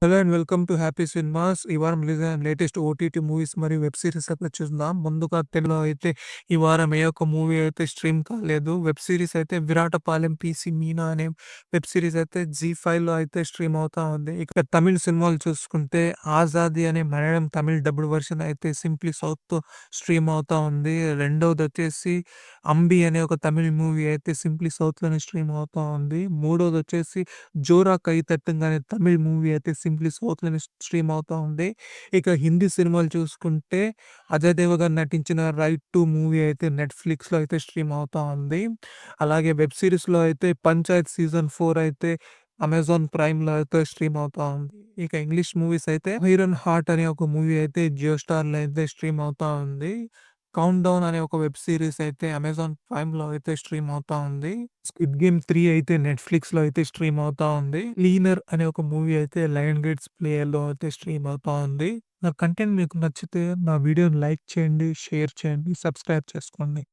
Hello and welcome to happy cinemas. ఈ వారం release అయిన లేటెస్ట్ ఓటీటీ మూవీస్ మరియు వెబ్ సిరీస్ అయితే చూద్దాం. ముందుగా తెలుగులో అయితే ఈ వారం ఏ ఒక్క మూవీ అయితే స్ట్రీమ్ కాలేదు. వెబ్ సిరీస్ అయితే 'విరాటపాలెం పీసీ మీనా' అనే వెబ్ సిరీస్ అయితే జీ5లో అయితే స్ట్రీమ్ అవుతా ఉంది. ఇక తమిళ్ సినిమాలు చూసుకుంటే 'ఆజాదీ' అనే మలయాళం తమిళ్ డబ్డ్ వర్షన్ అయితే సింప్లీ సౌత్‌తో స్ట్రీమ్ అవుతా ఉంది. రెండోదొచ్చేసి 'అంబి' అనే ఒక తమిళ్ మూవీ అయితే సింప్లీ సౌత్‌లోనే స్ట్రీమ్ అవుతా ఉంది. మూడోదొచ్చేసి 'జోరా కైతట్టుగా' అనే తమిళ్ మూవీ అయితే సింప్లీ సౌత్‌లోనే స్ట్రీమ్ అవుతా ఉంది. ఇక హిందీ సినిమాలు చూసుకుంటే అజయ్ దేవగన్ నటించిన 'రైడ్ 2' మూవీ అయితే నెట్‌ఫ్లిక్స్‌లో అయితే స్ట్రీమ్ అవుతా ఉంది. అలాగే వెబ్ సిరీస్‌లో అయితే 'పంచాయత్' సీజన్ 4 అయితే అమెజాన్ ప్రైమ్‌లో అయితే స్ట్రీమ్ అవుతా ఉంది. ఇక ఇంగ్లీష్ మూవీస్ అయితే 'ఐరన్ హార్ట్' అనే ఒక మూవీ అయితే జియో స్టార్‌లో అయితే స్ట్రీమ్ అవుతా ఉంది. 'కౌంట్ డౌన్' అనే ఒక వెబ్ సిరీస్ అయితే అమెజాన్ ప్రైమ్‌లో అయితే స్ట్రీమ్ అవుతా ఉంది. 'స్క్విడ్ గేమ్ 3' అయితే నెట్‌ఫ్లిక్స్‌లో అయితే స్ట్రీమ్ అవుతా ఉంది. 'క్లీనర్' అనే ఒక మూవీ అయితే లయన్ గేట్స్ ప్లేయర్‌లో అయితే స్ట్రీమ్ అవుతా ఉంది. నా కంటెంట్ మీకు నచ్చితే నా వీడియోని లైక్ చేయండి, షేర్ చేయండి, సబ్స్క్రైబ్ చేసుకోండి.